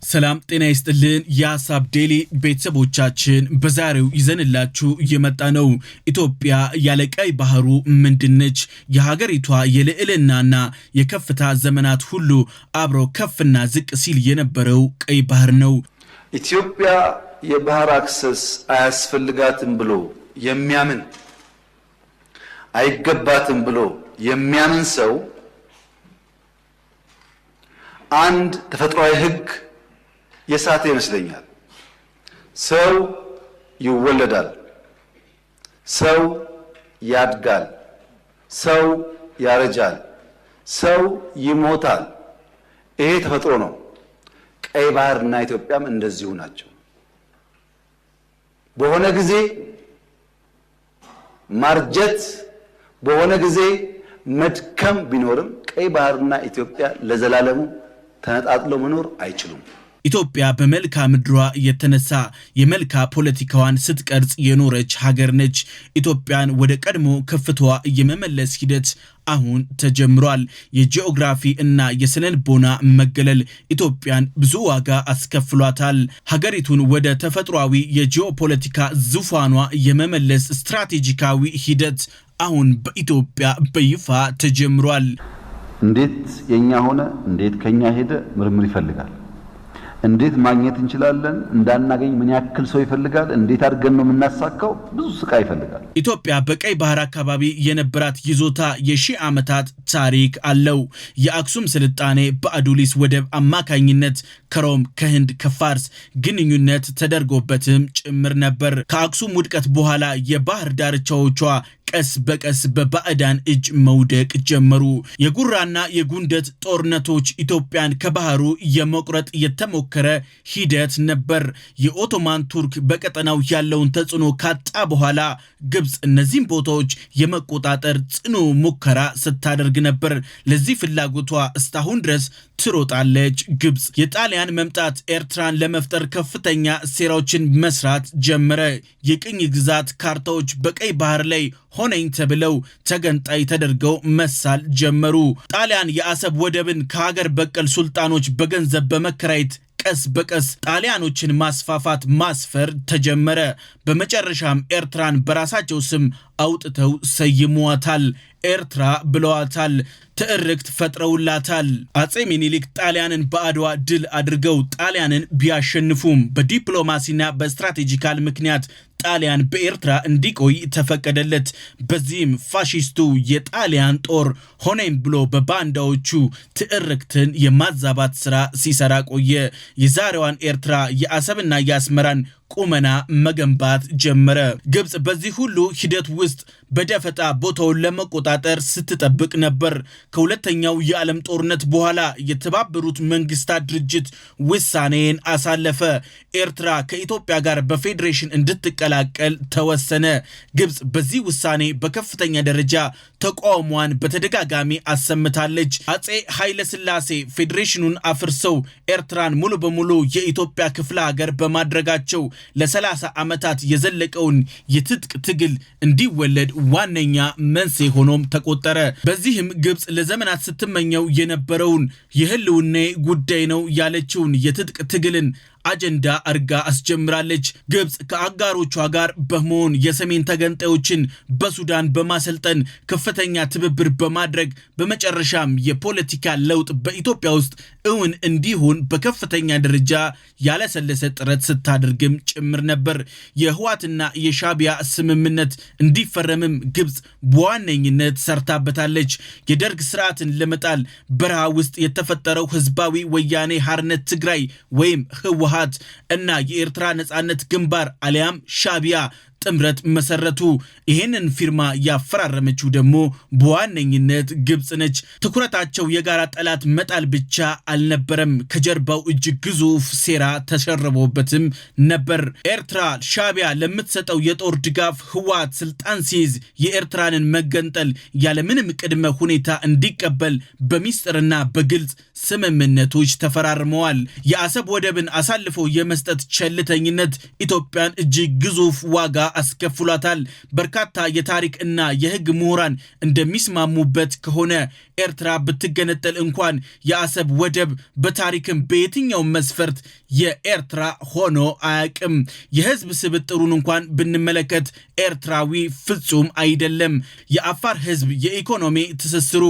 ሰላም ጤና ይስጥልን የሐሳብ ዴሊ ቤተሰቦቻችን በዛሬው ይዘንላችሁ የመጣነው ኢትዮጵያ ያለ ቀይ ባህሩ ምንድነች? የሀገሪቷ የልዕልናና የከፍታ ዘመናት ሁሉ አብሮ ከፍና ዝቅ ሲል የነበረው ቀይ ባህር ነው። ኢትዮጵያ የባህር አክሰስ አያስፈልጋትም ብሎ የሚያምን አይገባትም ብሎ የሚያምን ሰው አንድ ተፈጥሯዊ ህግ የሳተ ይመስለኛል። ሰው ይወለዳል፣ ሰው ያድጋል፣ ሰው ያረጃል፣ ሰው ይሞታል። ይሄ ተፈጥሮ ነው። ቀይ ባህርና ኢትዮጵያም እንደዚሁ ናቸው። በሆነ ጊዜ ማርጀት፣ በሆነ ጊዜ መድከም ቢኖርም ቀይ ባህርና ኢትዮጵያ ለዘላለሙ ተነጣጥለው መኖር አይችሉም። ኢትዮጵያ በመልካ ምድሯ የተነሳ የመልካ ፖለቲካዋን ስትቀርጽ የኖረች ሀገር ነች። ኢትዮጵያን ወደ ቀድሞ ከፍታዋ የመመለስ ሂደት አሁን ተጀምሯል። የጂኦግራፊ እና የስነልቦና መገለል ኢትዮጵያን ብዙ ዋጋ አስከፍሏታል። ሀገሪቱን ወደ ተፈጥሯዊ የጂኦፖለቲካ ዙፋኗ የመመለስ ስትራቴጂካዊ ሂደት አሁን በኢትዮጵያ በይፋ ተጀምሯል። እንዴት የኛ ሆነ፣ እንዴት ከኛ ሄደ ምርምር ይፈልጋል። እንዴት ማግኘት እንችላለን፣ እንዳናገኝ ምን ያክል ሰው ይፈልጋል፣ እንዴት አድርገን ነው የምናሳካው፣ ብዙ ስቃይ ይፈልጋል። ኢትዮጵያ በቀይ ባህር አካባቢ የነበራት ይዞታ የሺህ ዓመታት ታሪክ አለው። የአክሱም ስልጣኔ በአዱሊስ ወደብ አማካኝነት ከሮም፣ ከህንድ፣ ከፋርስ ግንኙነት ተደርጎበትም ጭምር ነበር። ከአክሱም ውድቀት በኋላ የባህር ዳርቻዎቿ ቀስ በቀስ በባዕዳን እጅ መውደቅ ጀመሩ። የጉራና የጉንደት ጦርነቶች ኢትዮጵያን ከባህሩ የመቁረጥ የተሞከረ ሂደት ነበር። የኦቶማን ቱርክ በቀጠናው ያለውን ተጽዕኖ ካጣ በኋላ ግብጽ እነዚህን ቦታዎች የመቆጣጠር ጽኑ ሙከራ ስታደርግ ነበር። ለዚህ ፍላጎቷ እስካሁን ድረስ ትሮጣለች። ግብጽ የጣሊያን መምጣት ኤርትራን ለመፍጠር ከፍተኛ ሴራዎችን መስራት ጀመረ። የቅኝ ግዛት ካርታዎች በቀይ ባህር ላይ ሆነኝ ተብለው ተገንጣይ ተደርገው መሳል ጀመሩ። ጣሊያን የአሰብ ወደብን ከሀገር በቀል ሱልጣኖች በገንዘብ በመከራየት ቀስ በቀስ ጣሊያኖችን ማስፋፋት ማስፈር ተጀመረ። በመጨረሻም ኤርትራን በራሳቸው ስም አውጥተው ሰይሟታል። ኤርትራ ብለዋታል። ትዕርክት ፈጥረውላታል። አጼ ሚኒሊክ ጣሊያንን በአድዋ ድል አድርገው ጣሊያንን ቢያሸንፉም በዲፕሎማሲና በስትራቴጂካል ምክንያት ጣሊያን በኤርትራ እንዲቆይ ተፈቀደለት። በዚህም ፋሺስቱ የጣሊያን ጦር ሆነም ብሎ በባንዳዎቹ ትዕርክትን የማዛባት ስራ ሲሰራ ቆየ። የዛሬዋን ኤርትራ የአሰብና የአስመራን ቁመና መገንባት ጀመረ። ግብጽ በዚህ ሁሉ ሂደት ውስጥ በደፈጣ ቦታውን ለመቆጣጠር ስትጠብቅ ነበር። ከሁለተኛው የዓለም ጦርነት በኋላ የተባበሩት መንግስታት ድርጅት ውሳኔን አሳለፈ። ኤርትራ ከኢትዮጵያ ጋር በፌዴሬሽን እንድትቀላቀል ተወሰነ። ግብጽ በዚህ ውሳኔ በከፍተኛ ደረጃ ተቃውሟን በተደጋጋሚ አሰምታለች። አጼ ኃይለ ሥላሴ ፌዴሬሽኑን አፍርሰው ኤርትራን ሙሉ በሙሉ የኢትዮጵያ ክፍለ ሀገር በማድረጋቸው ለ30 ዓመታት የዘለቀውን የትጥቅ ትግል እንዲወለድ ዋነኛ መንስኤ ሆኖም ተቆጠረ። በዚህም ግብጽ ለዘመናት ስትመኘው የነበረውን የህልውና ጉዳይ ነው ያለችውን የትጥቅ ትግልን አጀንዳ አርጋ አስጀምራለች። ግብጽ ከአጋሮቿ ጋር በመሆን የሰሜን ተገንጣዮችን በሱዳን በማሰልጠን ከፍተኛ ትብብር በማድረግ በመጨረሻም የፖለቲካ ለውጥ በኢትዮጵያ ውስጥ እውን እንዲሆን በከፍተኛ ደረጃ ያለሰለሰ ጥረት ስታደርግም ጭምር ነበር። የህዋትና የሻቢያ ስምምነት እንዲፈረምም ግብጽ በዋነኝነት ሰርታበታለች። የደርግ ስርዓትን ለመጣል በረሃ ውስጥ የተፈጠረው ህዝባዊ ወያኔ ሓርነት ትግራይ ወይም ህወሓት እና የኤርትራ ነጻነት ግንባር አሊያም ሻቢያ ጥምረት መሰረቱ። ይሄንን ፊርማ ያፈራረመችው ደግሞ በዋነኝነት ግብጽ ነች። ትኩረታቸው የጋራ ጠላት መጣል ብቻ አልነበረም፣ ከጀርባው እጅግ ግዙፍ ሴራ ተሸርቦበትም ነበር። ኤርትራ ሻቢያ ለምትሰጠው የጦር ድጋፍ ህወሓት ስልጣን ሲይዝ የኤርትራንን መገንጠል ያለምንም ቅድመ ሁኔታ እንዲቀበል በሚስጥርና በግልጽ ስምምነቶች ተፈራርመዋል። የአሰብ ወደብን አሳልፎ የመስጠት ቸልተኝነት ኢትዮጵያን እጅግ ግዙፍ ዋጋ አስከፍሏታል። በርካታ የታሪክ እና የህግ ምሁራን እንደሚስማሙበት ከሆነ ኤርትራ ብትገነጠል እንኳን የአሰብ ወደብ በታሪክም በየትኛው መስፈርት የኤርትራ ሆኖ አያቅም። የህዝብ ስብጥሩን እንኳን ብንመለከት ኤርትራዊ ፍጹም አይደለም። የአፋር ህዝብ የኢኮኖሚ ትስስሩ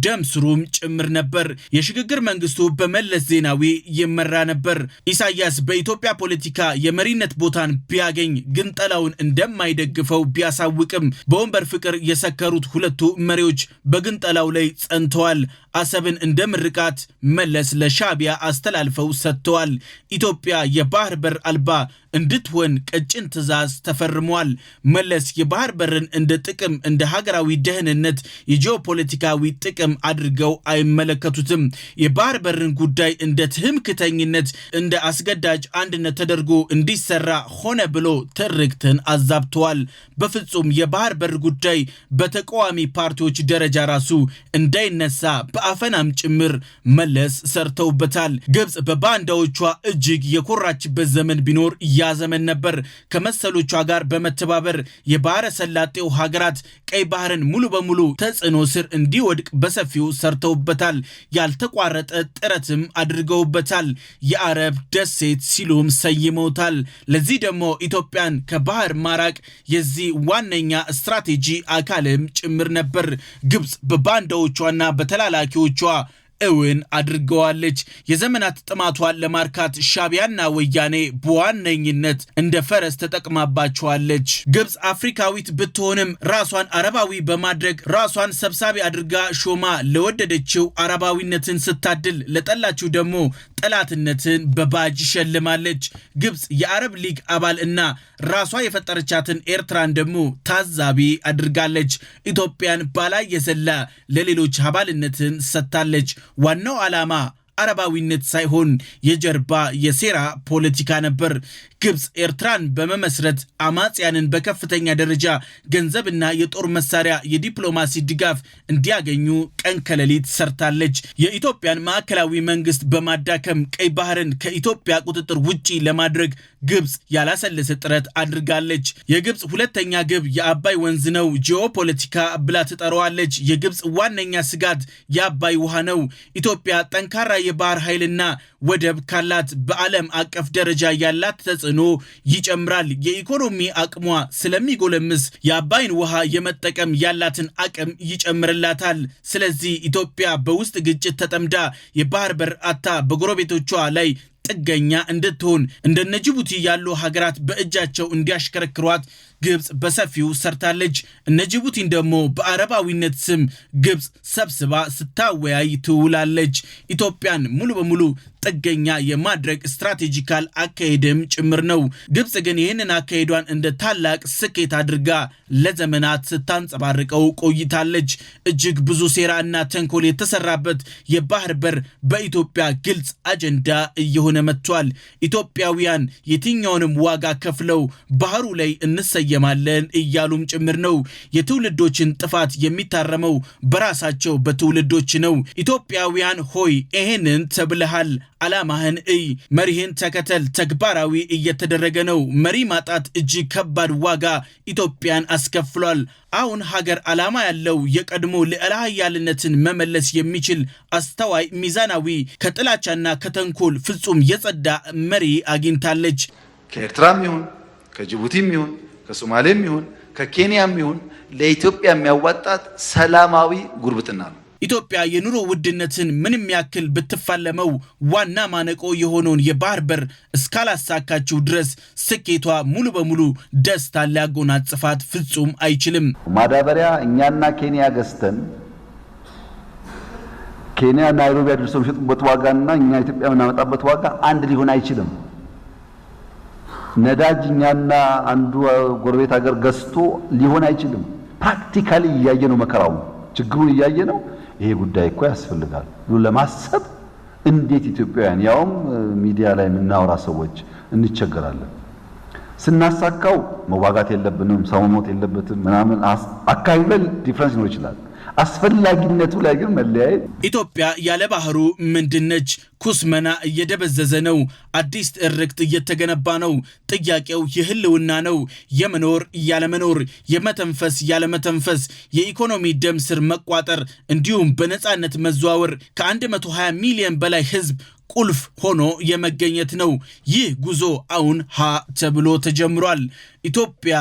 ደም ስሩም ጭምር ነበር። የሽግግር መንግስቱ በመለስ ዜናዊ ይመራ ነበር። ኢሳያስ በኢትዮጵያ ፖለቲካ የመሪነት ቦታን ቢያገኝ ግንጠላውን እንደማይደግፈው ቢያሳውቅም በወንበር ፍቅር የሰከሩት ሁለቱ መሪዎች በግንጠላው ላይ ጸንተዋል። አሰብን እንደ ምርቃት መለስ ለሻዕቢያ አስተላልፈው ሰጥተዋል። ኢትዮጵያ የባህር በር አልባ እንድትሆን ቀጭን ትዕዛዝ ተፈርሟል። መለስ የባህር በርን እንደ ጥቅም እንደ ሀገራዊ ደህንነት የጂኦፖለቲካዊ ጥቅም አድርገው አይመለከቱትም። የባህር በርን ጉዳይ እንደ ትምክህተኝነት እንደ አስገዳጅ አንድነት ተደርጎ እንዲሰራ ሆነ ብሎ ትርክትን አዛብተዋል። በፍጹም የባህር በር ጉዳይ በተቃዋሚ ፓርቲዎች ደረጃ ራሱ እንዳይነሳ በአፈናም ጭምር መለስ ሰርተውበታል። ግብጽ በባንዳዎቿ እጅግ የኮራችበት ዘመን ቢኖር ያ ዘመን ነበር። ከመሰሎቿ ጋር በመተባበር የባህረ ሰላጤው ሀገራት ቀይ ባህርን ሙሉ በሙሉ ተጽዕኖ ስር እንዲወድቅ በሰፊው ሰርተውበታል። ያልተቋረጠ ጥረትም አድርገውበታል። የአረብ ደሴት ሲሉም ሰይመውታል። ለዚህ ደግሞ ኢትዮጵያን ከባህር ማራቅ የዚህ ዋነኛ ስትራቴጂ አካልም ጭምር ነበር። ግብጽ በባንዳዎቿና በተላላኪዎቿ እውን አድርገዋለች። የዘመናት ጥማቷን ለማርካት ሻዕቢያና ወያኔ በዋነኝነት እንደ ፈረስ ተጠቅማባቸዋለች። ግብጽ አፍሪካዊት ብትሆንም ራሷን አረባዊ በማድረግ ራሷን ሰብሳቢ አድርጋ ሾማ ለወደደችው አረባዊነትን ስታድል፣ ለጠላችው ደግሞ ጠላትነትን በባጅ ሸልማለች። ግብጽ የአረብ ሊግ አባል እና ራሷ የፈጠረቻትን ኤርትራን ደግሞ ታዛቢ አድርጋለች። ኢትዮጵያን ባላይ የዘላ ለሌሎች አባልነትን ሰጥታለች። ዋናው ዓላማ አረባዊነት ሳይሆን የጀርባ የሴራ ፖለቲካ ነበር። ግብጽ ኤርትራን በመመስረት አማጽያንን በከፍተኛ ደረጃ ገንዘብና የጦር መሳሪያ የዲፕሎማሲ ድጋፍ እንዲያገኙ ቀን ከሌሊት ሰርታለች። የኢትዮጵያን ማዕከላዊ መንግስት በማዳከም ቀይ ባህርን ከኢትዮጵያ ቁጥጥር ውጪ ለማድረግ ግብጽ ያላሰለሰ ጥረት አድርጋለች። የግብጽ ሁለተኛ ግብ የአባይ ወንዝ ነው። ጂኦፖለቲካ ብላ ትጠራዋለች። የግብጽ ዋነኛ ስጋት የአባይ ውሃ ነው። ኢትዮጵያ ጠንካራ የባህር ኃይልና ወደብ ካላት በዓለም አቀፍ ደረጃ ያላት ተጽዕኖ ይጨምራል። የኢኮኖሚ አቅሟ ስለሚጎለምስ የአባይን ውሃ የመጠቀም ያላትን አቅም ይጨምርላታል። ስለዚህ ኢትዮጵያ በውስጥ ግጭት ተጠምዳ የባህር በር አታ በጎረቤቶቿ ላይ ጥገኛ እንድትሆን እንደነ ጅቡቲ ያሉ ሀገራት በእጃቸው እንዲያሽከረክሯት ግብጽ በሰፊው ሰርታለች። እነ ጅቡቲን ደግሞ በአረባዊነት ስም ግብጽ ሰብስባ ስታወያይ ትውላለች። ኢትዮጵያን ሙሉ በሙሉ ጥገኛ የማድረግ ስትራቴጂካል አካሄድም ጭምር ነው። ግብጽ ግን ይህንን አካሄዷን እንደ ታላቅ ስኬት አድርጋ ለዘመናት ስታንጸባርቀው ቆይታለች። እጅግ ብዙ ሴራ እና ተንኮል የተሰራበት የባህር በር በኢትዮጵያ ግልጽ አጀንዳ እየሆነ መጥቷል። ኢትዮጵያውያን የትኛውንም ዋጋ ከፍለው ባህሩ ላይ እንሰየማለን እያሉም ጭምር ነው። የትውልዶችን ጥፋት የሚታረመው በራሳቸው በትውልዶች ነው። ኢትዮጵያውያን ሆይ ይሄንን ተብለሃል፣ ዓላማህን እይ፣ መሪህን ተከተል። ተግባራዊ እየተደረገ ነው። መሪ ማጣት እጅግ ከባድ ዋጋ ኢትዮጵያን አስከፍሏል። አሁን ሀገር ዓላማ ያለው የቀድሞ ልዕለ ኃያልነትን መመለስ የሚችል አስተዋይ፣ ሚዛናዊ፣ ከጥላቻና ከተንኮል ፍጹም የጸዳ መሪ አግኝታለች። ከኤርትራም ይሁን ከጅቡቲም ይሁን ከሶማሌም ይሁን ከኬንያም ይሁን ለኢትዮጵያ የሚያዋጣት ሰላማዊ ጉርብትና ነው። ኢትዮጵያ የኑሮ ውድነትን ምንም ያክል ብትፋለመው ዋና ማነቆ የሆነውን የባህር በር እስካላሳካችው ድረስ ስኬቷ ሙሉ በሙሉ ደስታ ሊያጎናጽፋት ፍጹም አይችልም። ማዳበሪያ እኛና ኬንያ ገዝተን ኬንያ ናይሮቢ አድርሰው የሚሸጡበት ዋጋና እኛ ኢትዮጵያ የምናመጣበት ዋጋ አንድ ሊሆን አይችልም። ነዳጅ እኛና አንዱ ጎረቤት ሀገር ገዝቶ ሊሆን አይችልም። ፕራክቲካሊ እያየ ነው፣ መከራው ችግሩን እያየ ነው። ይሄ ጉዳይ እኮ ያስፈልጋል ብሎ ለማሰብ እንዴት ኢትዮጵያውያን ያውም ሚዲያ ላይ የምናወራ ሰዎች እንቸገራለን። ስናሳካው መዋጋት የለብንም፣ ሰው መሞት የለበትም ምናምን አካባቢ ላይ ዲፍረንስ ይኖር ይችላል። አስፈላጊነቱ ላይ ግን መለያየት ኢትዮጵያ ያለ ባህሩ ምንድነች? ኩስመና እየደበዘዘ ነው። አዲስ እርክት እየተገነባ ነው። ጥያቄው የህልውና ነው። የመኖር ያለመኖር፣ የመተንፈስ ያለመተንፈስ፣ የኢኮኖሚ ደም ስር መቋጠር እንዲሁም በነፃነት መዘዋወር ከ120 ሚሊዮን በላይ ህዝብ ቁልፍ ሆኖ የመገኘት ነው። ይህ ጉዞ አሁን ሀ ተብሎ ተጀምሯል። ኢትዮጵያ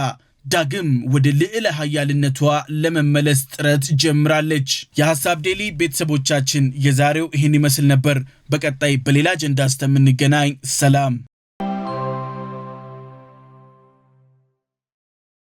ዳግም ወደ ልዕለ ኃያልነቷ ለመመለስ ጥረት ጀምራለች። የሐሳብ ዴሊ ቤተሰቦቻችን የዛሬው ይህን ይመስል ነበር። በቀጣይ በሌላ አጀንዳ እስከምንገናኝ ሰላም።